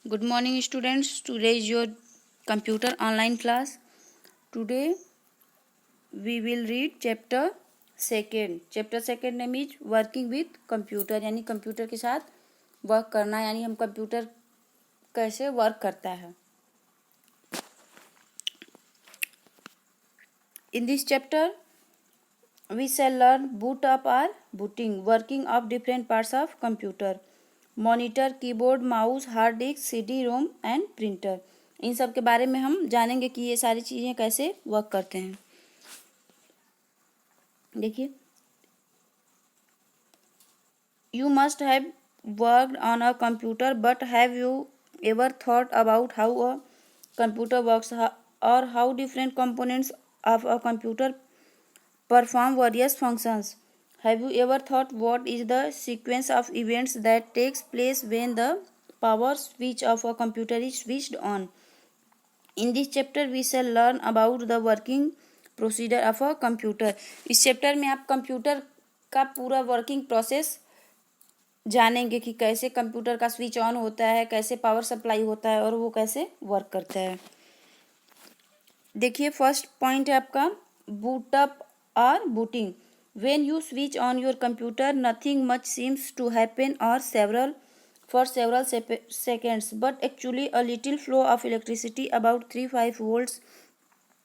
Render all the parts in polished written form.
Good morning, students. Today is your computer online class. Today we will read chapter second. Chapter second name is working with computer, यानी computer के साथ work करना, यानी हम computer कैसे work करता है. In this chapter we shall learn boot up or booting, working of different parts of computer, monitor, keyboard, mouse, hard disk, CD ROM and printer. इन सब के बारे में हम जानेंगे कि ये सारी चीज़ें कैसे वर्क करते हैं. देखिए, you must have worked on a computer, but have you ever thought about how a computer works और how different components of a computer perform various functions. Have you ever thought what is the sequence of events that takes place when the power switch of a computer is switched on? In this chapter we shall learn about the working procedure of a computer. इस chapter में आप computer का पूरा working process जानेंगे कि कैसे computer का switch on होता है, कैसे पावर सप्लाई होता है और वो कैसे वर्क करता है. देखिए, फर्स्ट पॉइंट है आपका boot up or booting. When you switch on your computer, nothing much seems to happen or for several seconds, but actually a little flow of electricity about 3-5 volts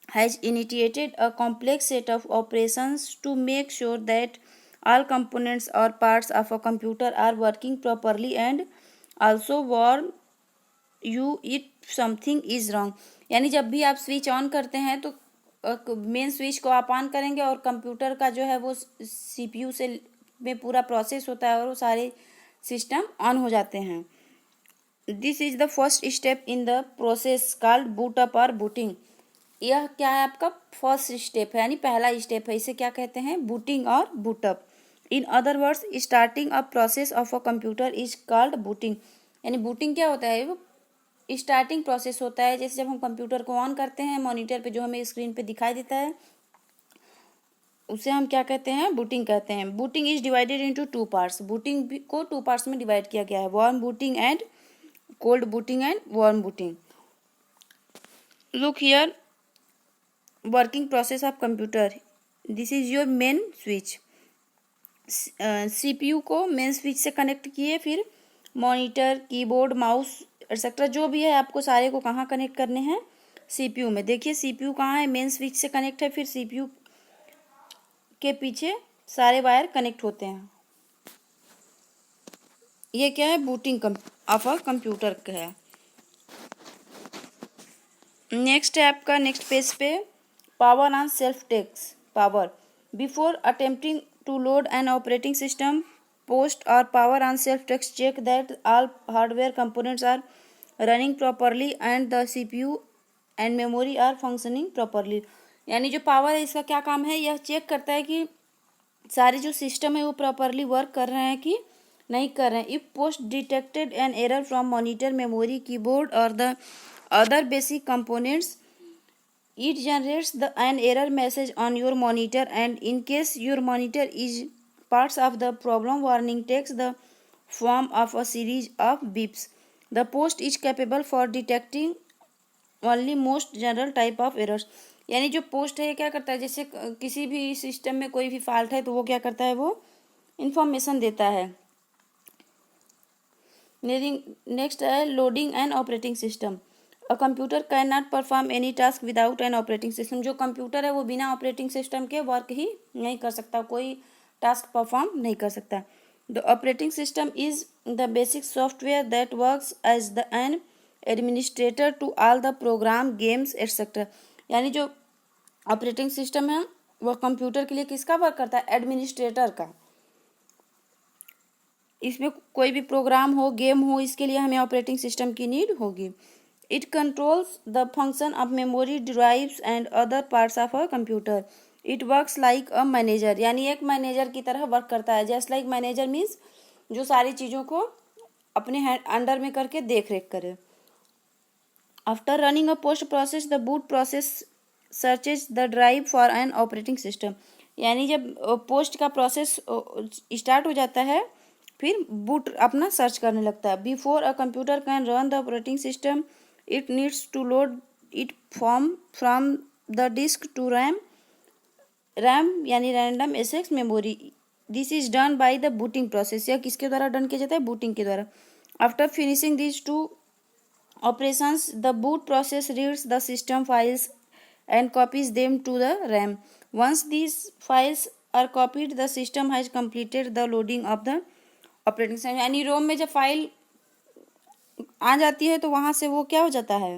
has initiated a complex set of operations to make sure that all components or parts of a computer are working properly and also warn you if something is wrong. यानी जब भी आप switch on करते हैं तो main switch को आप on करेंगे और कंप्यूटर का जो है वो CPU से में पूरा प्रोसेस होता है और वो सारे सिस्टम ऑन हो जाते हैं. This is the first step in the process called boot up और बूटिंग. यह क्या है, आपका फर्स्ट स्टेप है, यानी पहला स्टेप है. इसे क्या कहते हैं, बूटिंग और boot up. In other words, starting a process of a computer is called booting. यानी बूटिंग क्या होता है, वो स्टार्टिंग प्रोसेस होता है. जैसे जब हम कंप्यूटर को ऑन करते हैं, मॉनिटर पे जो हमें स्क्रीन पे दिखाई देता है उसे हम क्या कहते हैं, बूटिंग कहते हैं. Booting is divided into 2 parts. Booting को 2 पार्ट्स में डिवाइड किया गया है, warm booting and cold booting and warm booting. Look here, working process of computer. This is your main switch. CPU को मेन स्विच से connect किए, फिर monitor, keyboard, mouse etcetera जो भी है आपको सारे को कहाँ कनेक्ट करने हैं, CPU में. देखिए, CPU कहाँ है, मेन स्विच से कनेक्ट है, फिर CPU के पीछे सारे वायर कनेक्ट होते हैं. ये क्या है, बूटिंग ऑफ अ कंप्यूटर का है. नेक्स्ट है आपका, नेक्स्ट पेज पे पावर ऑन सेल्फ टेक्स power. Before attempting to load an operating system, post or power on self text check that all hardware components are running properly and the CPU and memory are functioning properly. यानी जो power है इसका क्या काम है, यह check करता है कि सारे जो सिस्टम है वो प्रॉपरली वर्क कर रहे हैं कि नहीं कर रहे हैं. If post detected an error from monitor, memory, keyboard और the other basic components, it generates an error message on your monitor, and in case your monitor is parts of the problem, warning takes the form of a series of beeps. The post is capable for detecting only most general type of errors. यानी जो post है ये क्या करता है, जैसे किसी भी सिस्टम में कोई भी फॉल्ट है तो वो क्या करता है, वो इंफॉर्मेशन देता है. नेक्स्ट है loading and operating system. A computer can not perform any task without an operating system. जो कंप्यूटर है वो बिना ऑपरेटिंग सिस्टम के वर्क ही नहीं कर सकता, कोई टास्क परफॉर्म नहीं कर सकता. The operating system is the basic software that works as the an administrator to all the program, games etcetera. यानी जो ऑपरेटिंग सिस्टम है वो कंप्यूटर के लिए किसका वर्क करता है, एडमिनिस्ट्रेटर का. इसमें कोई भी प्रोग्राम हो, गेम हो, इसके लिए हमें ऑपरेटिंग सिस्टम की नीड होगी. It controls the function of memory, drives and other parts of a computer. It works like a manager. यानी एक मैनेजर की तरह वर्क करता है. Just like manager means जो सारी चीज़ों को अपने अंडर में करके देख रेख करे. After running a post process, the boot process searches the drive for an operating system. यानी जब पोस्ट का प्रोसेस स्टार्ट हो जाता है, फिर बूट अपना सर्च करने लगता है। Before a computer can run the operating system it needs to load it from the disk to RAM यानी random access memory. This is done by the booting process. यह किसके द्वारा डन किया जाता है? बूटिंग के द्वारा। After finishing this two operations, the boot process reads the system files and copies them to the RAM. Once these files are copied, the system has completed the loading of the operating system. यानी रोम में जब file आ जाती है तो वहाँ से वो क्या हो जाता है,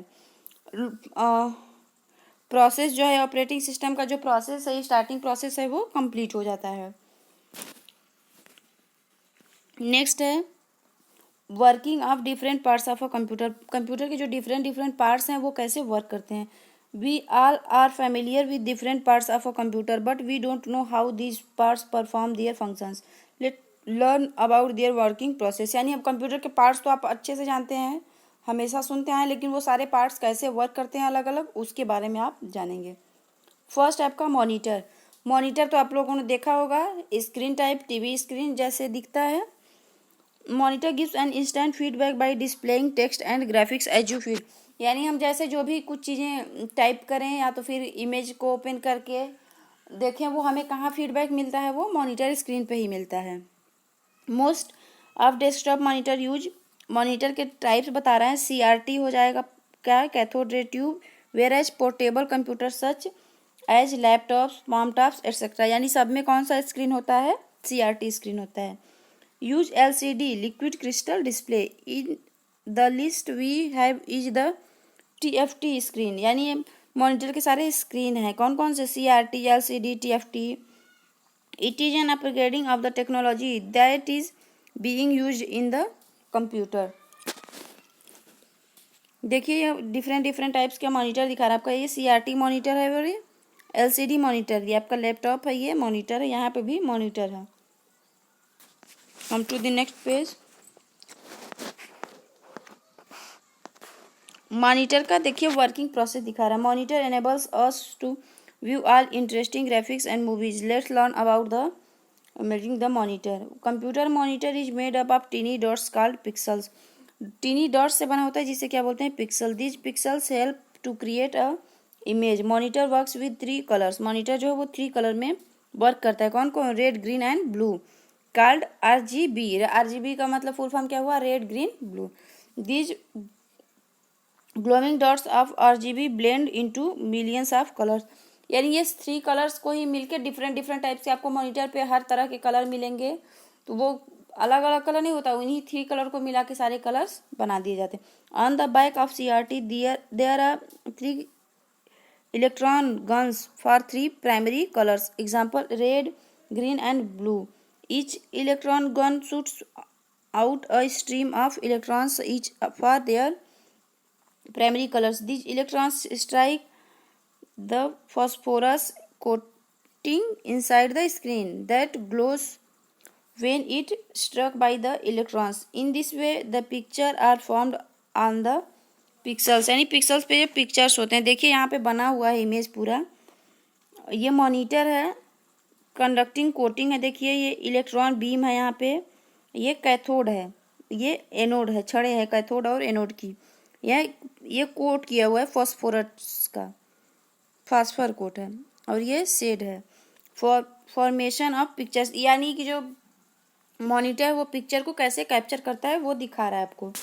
प्रोसेस जो है ऑपरेटिंग सिस्टम का जो प्रोसेस है, स्टार्टिंग प्रोसेस है, वो कंप्लीट हो जाता है। नेक्स्ट है working of different parts of a computer. Computer के जो डिफरेंट पार्ट्स हैं वो कैसे वर्क करते हैं। We all are familiar with different parts of a computer but we don't know how these parts perform their functions. Let learn about their working process. यानी अब computer के पार्ट्स तो आप अच्छे से जानते हैं, हमेशा सुनते हैं, लेकिन वो सारे पार्ट्स कैसे वर्क करते हैं अलग अलग, उसके बारे में आप जानेंगे। फर्स्ट आपका मॉनिटर। मॉनिटर तो आप लोगों ने देखा होगा, स्क्रीन टाइप टीवी स्क्रीन जैसे दिखता है। Monitor gives an instant feedback by displaying text and graphics as you feel. यानी हम जैसे जो भी कुछ चीज़ें टाइप करें या तो फिर इमेज को ओपन करके देखें, वो हमें कहाँ फीडबैक मिलता है, वो मॉनिटर स्क्रीन पे ही मिलता है। Most of desktop monitor use, monitor के टाइप्स बता रहे हैं। CRT हो जाएगा क्या, cathode ray tube, where as portable computer such as laptops, palmtops et cetera. यानी सब में कौन सा स्क्रीन होता है? CRT स्क्रीन होता है। Use LCD liquid crystal display. In the list we have is the TFT screen. यानी मॉनिटर के सारे स्क्रीन हैं, कौन कौन से? CRT, LCD, TFT। It is an upgrading of the technology that is being used in the computer. देखिए ये different types के मॉनिटर दिखा रहा है आपका। ये CRT मॉनिटर है और ये LCD मॉनिटर, ये आपका लैपटॉप है, ये मॉनिटर है, यहाँ पे भी मॉनिटर है। Come to the next page. Monitor का देखिए वर्किंग प्रोसेस दिखा रहा है। Monitor enables us to view all interesting graphics and movies. Let's learn about the making the monitor. Computer monitor is made up of tiny dots called pixels. Tiny dots से बना होता है जिसे क्या बोलते हैं? Pixel. This pixels help to create a image. Monitor works with 3 colours. Monitor जो है वो 3 कलर में वर्क करता है। कौन कौन? Red, green and blue. Called RGB। RGB का मतलब फुल फॉर्म क्या हुआ? Red, green, blue. These glowing dots of RGB blend into millions of colours. यानी ये 3 कलर्स को ही मिलके डिफरेंट टाइप से आपको मॉनिटर पे हर तरह के कलर मिलेंगे। तो वो अलग अलग कलर नहीं होता, उन्हीं 3 कलर को मिला के सारे कलर्स बना दिए जाते हैं। On the back of CRT there are 3 electron guns for 3 primary colors. Example, red, green and blue. Each electron gun shoots out a stream of electrons each for their primary colors. These electrons strike the phosphorus coating inside the screen that glows when it struck by the electrons. In this way the picture are formed on the pixels. यानी pixels पे जो pictures होते हैं, देखिए यहाँ पे बना हुआ है इमेज पूरा। ये मॉनिटर है, कंडक्टिंग कोटिंग है, देखिए ये इलेक्ट्रॉन बीम है, यहाँ पे ये कैथोड है, ये एनोड है, छड़े है कैथोड और एनोड की। ये कोट किया हुआ है फॉस्फोरस का, फास्फर कोट है, और ये शेड है। फॉर्मेशन ऑफ पिक्चर्स, यानी कि जो मॉनिटर वो पिक्चर को कैसे कैप्चर करता है वो दिखा रहा है आपको।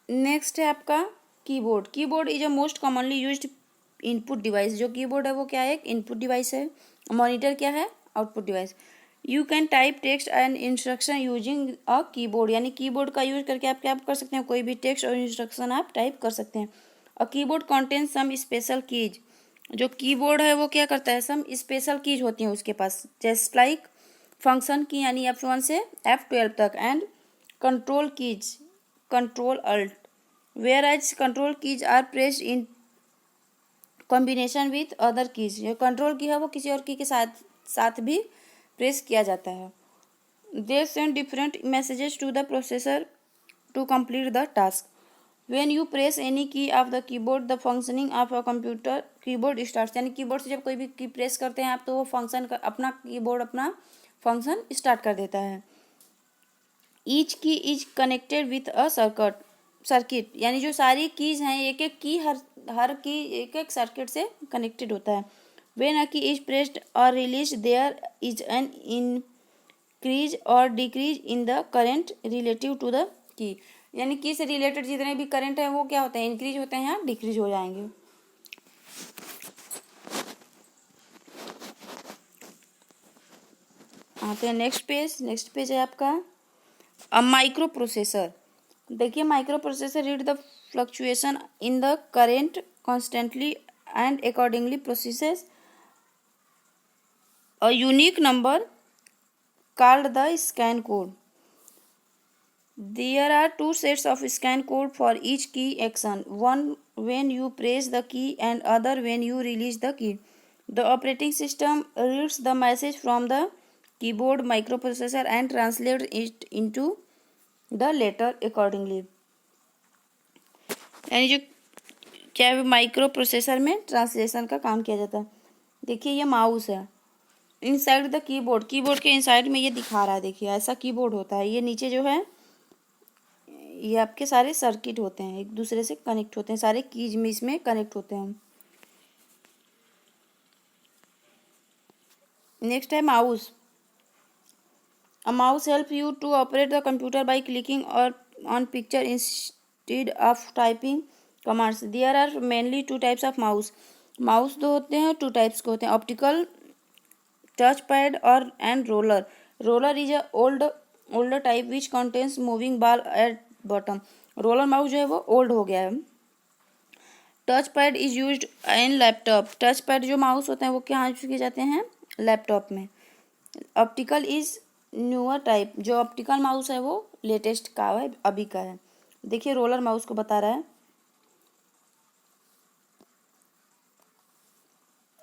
नेक्स्ट है आपका keyboard. Keyboard is a most commonly used input device. जो कीबोर्ड है वो क्या है? एक इनपुट डिवाइस है। मॉनिटर क्या है? Output device. You can type text and instruction using a keyboard. यानी कीबोर्ड का यूज करके आप क्या कर सकते हैं? कोई भी टेक्स्ट और इंस्ट्रक्शन आप टाइप कर सकते हैं। A keyboard contains some special keys. जो कीबोर्ड है वो क्या करता है? सम स्पेशल कीज होती हैं उसके पास, जस्ट लाइक फंक्शन की यानी F1 से F12 तक, and control keys, control alt, whereas control keys are pressed in combination with other keys। जो कंट्रोल की है वो किसी और की के साथ भी प्रेस किया जाता है। they send different messages to the processor to complete the task। when you press any key of the keyboard the functioning of a computer keyboard starts। यानी कीबोर्ड से जब कोई भी की प्रेस करते हैं आप तो वो फंक्शन अपना कीबोर्ड अपना फंक्शन स्टार्ट कर देता है। ईच की is connected with a circuit, यानी जो सारी कीज हैं, एक एक की हर की एक एक सर्किट से कनेक्टेड होता है। When a key is pressed और release there is an increase और decrease in the current relative to the key, यानी की से रिलेटेड जितने भी करंट है वो क्या होते हैं, इंक्रीज होते हैं या डिक्रीज हो जाएंगे। आते हैं नेक्स्ट पेज है आपका अ माइक्रो प्रोसेसर। देखिए micro processor read the fluctuation in the current constantly and accordingly processes a unique number called the scan code. There are two sets of scan code for each key action, one when you press the key and other when you release the key. The operating system reads the message from the keyboard microprocessor and translates it into the letter accordingly. यानी जो क्या है micro processor में translation का काम किया जाता है। देखिए ये माउस है, इनसाइड द कीबोर्ड के इनसाइड में ये दिखा रहा है। देखिए ऐसा कीबोर्ड होता है, ये नीचे जो है ये आपके सारे सर्किट होते हैं, एक दूसरे से कनेक्ट होते हैं, सारे कीज में इसमें कनेक्ट होते हैं। नेक्स्ट है mouse. A mouse help you to operate the computer by clicking और on picture instead of typing commands. There are mainly two types of mouse दो होते हैं, टू टाइप्स के होते हैं, ऑप्टिकल टच पैड और and roller is a old type which contains moving ball at bottom. Roller mouse जो है वो ओल्ड हो गया है। Touch pad is used in laptop. Touch pad जो माउस होते हैं वो क्या यूज किए जाते हैं, लैपटॉप में। ऑप्टिकल इज न्यूअर टाइप, जो ऑप्टिकल माउस है वो लेटेस्ट का है, अभी का है। देखिए रोलर माउस को बता रहा है।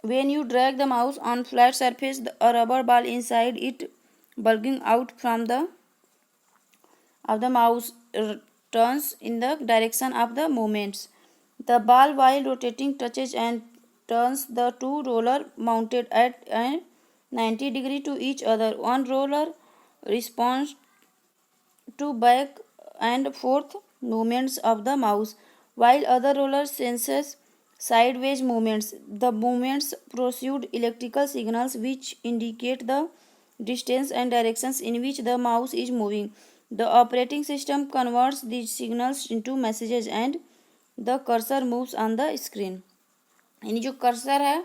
When you drag the mouse on flat surface, a rubber ball inside it bulging out from the mouse turns in the direction of the movements. The ball, while rotating, touches and turns the two rollers mounted at a 90 degree to each other. One roller responds to back and forth movements of the mouse, while other roller senses sideways movements. The movements produce electrical signals which indicate the distance and directions in which the mouse is moving. The operating system converts these signals into messages and the cursor moves on the screen. यानी जो cursor है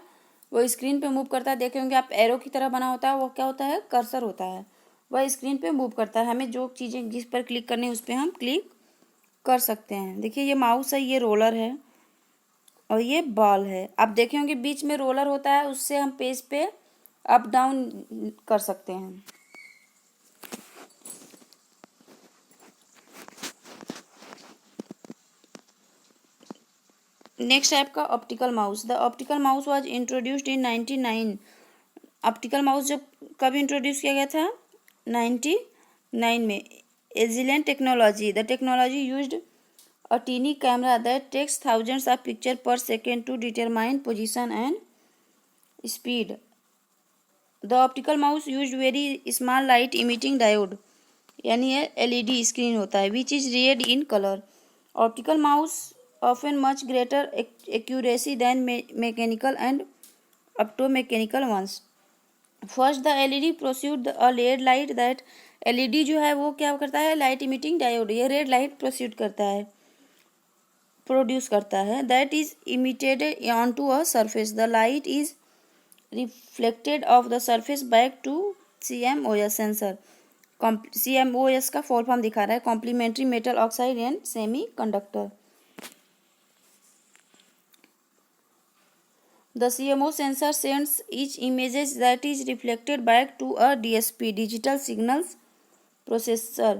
वो screen पे move करता है। देखे होंगे आप एरो की तरह बना होता है, वो क्या होता है, कर्सर होता है। वह स्क्रीन पे मूव करता है, हमें जो चीज़ें जिस पर क्लिक करनी है उस पर हम क्लिक कर सकते हैं। देखिए ये माउस है, ये रोलर है और ये बॉल है। आप देखे होंगे बीच में रोलर होता है, उससे हम पेज पे अप डाउन कर सकते हैं। नेक्स्ट है आपका optical mouse. The optical mouse was introduced in 1999। Optical mouse जब कब इंट्रोड्यूस किया गया था, 1999 में। Agilent technology, the technology used a teeny camera that takes thousands of pictures per second to determine position and speed. The optical mouse used very small light emitting diode, यानी ये LED screen होता है, which is red in color. Optical mouse often much greater accuracy than mechanical and optomechanical ones. First the LED produces a red light that LED जो है वो क्या करता है, लाइट इमिटिंग डायोड, ये रेड लाइट प्रोड्यूस करता है that is emitted on to a surface. The light is reflected off the surface back to CMOS sensor. CMOS का फुल फॉर्म दिखा रहा है, complementary metal oxide and semiconductor. The CMOS sensor sends each images that is reflected back to a DSP, digital signals processor,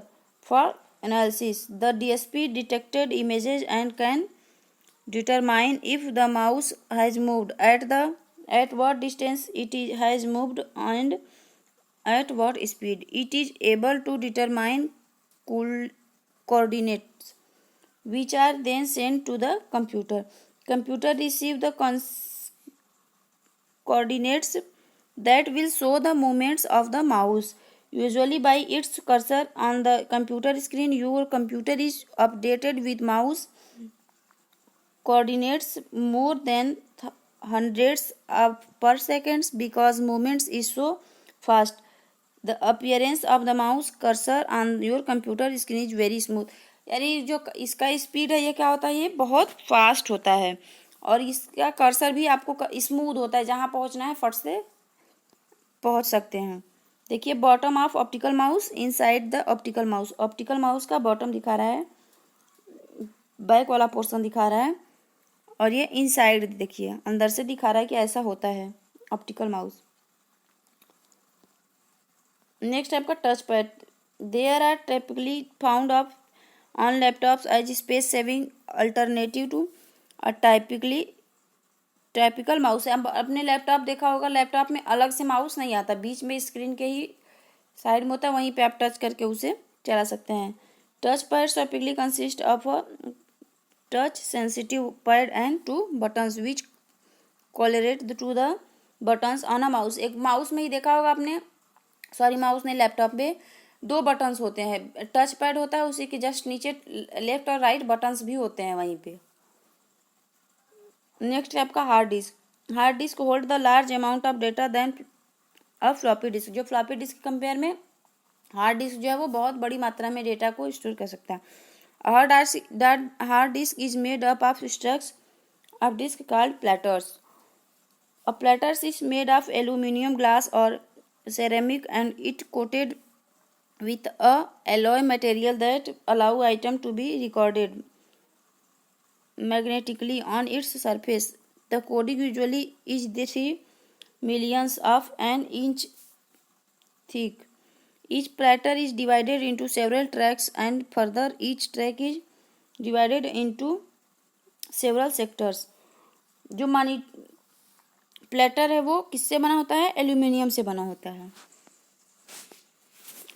for analysis. The DSP detected images and can determine if the mouse has moved, at what distance has moved, and at what speed. It is able to determine coordinates, which are then sent to the computer. Computer receive the coordinates that will show the movements of the mouse. Usually by its cursor on the computer screen, your computer is updated with mouse coordinates more than hundreds of per seconds because movements is so fast. The appearance of the mouse cursor on your computer screen is very smooth. यानी जो इसका speed है ये क्या होता है, ये बहुत फास्ट होता है और इसका कर्सर भी आपको स्मूथ होता है, जहाँ पहुँचना है फट से पहुँच सकते हैं. देखिए bottom of optical mouse, inside the optical mouse. Optical mouse का बॉटम दिखा रहा है, बैक वाला पोर्शन दिखा रहा है और ये इनसाइड देखिए अंदर से दिखा रहा है कि ऐसा होता है ऑप्टिकल माउस. नेक्स्ट आपका touch pad. There are typically found of on laptops as space saving alternative to a typical mouse. अब अपने लैपटॉप देखा होगा, लैपटॉप में अलग से माउस नहीं आता, बीच में स्क्रीन के ही साइड में होता है, वहीं पे आप टच करके उसे चला सकते हैं. Touch pad typically consist of a touch sensitive pad and two buttons which correlate to the buttons on a mouse. एक माउस में ही देखा होगा आपने, सॉरी माउस नहीं, लैपटॉप में दो बटन्स होते हैं. टच पैड होता है, उसी के जस्ट नीचे लेफ्ट और राइट बटन्स भी होते हैं वहीं पे. नेक्स्ट है आपका hard disk. Hard disk hold the large amount of data then a floppy disk. जो फ्लॉपी डिस्क के कंपेयर में हार्ड डिस्क जो है वो बहुत बड़ी मात्रा में डेटा को स्टोर कर सकता है. Hard disk is made up of stacks of disk called platters. A platters is made of aluminum, glass or ceramic and it coated with a alloy material that allow item to be recorded magnetically on its surface. The coating usually is 3 millionths of an inch thick. Each platter is divided into several tracks and further each track is divided into several sectors. जो मानी platter है वो किससे बना होता है, aluminium से बना होता है.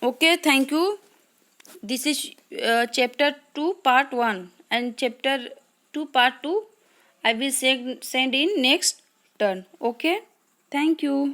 Okay, thank you. This is chapter 2 part 1 and chapter 2 part 2 I will send in next turn. Okay, thank you.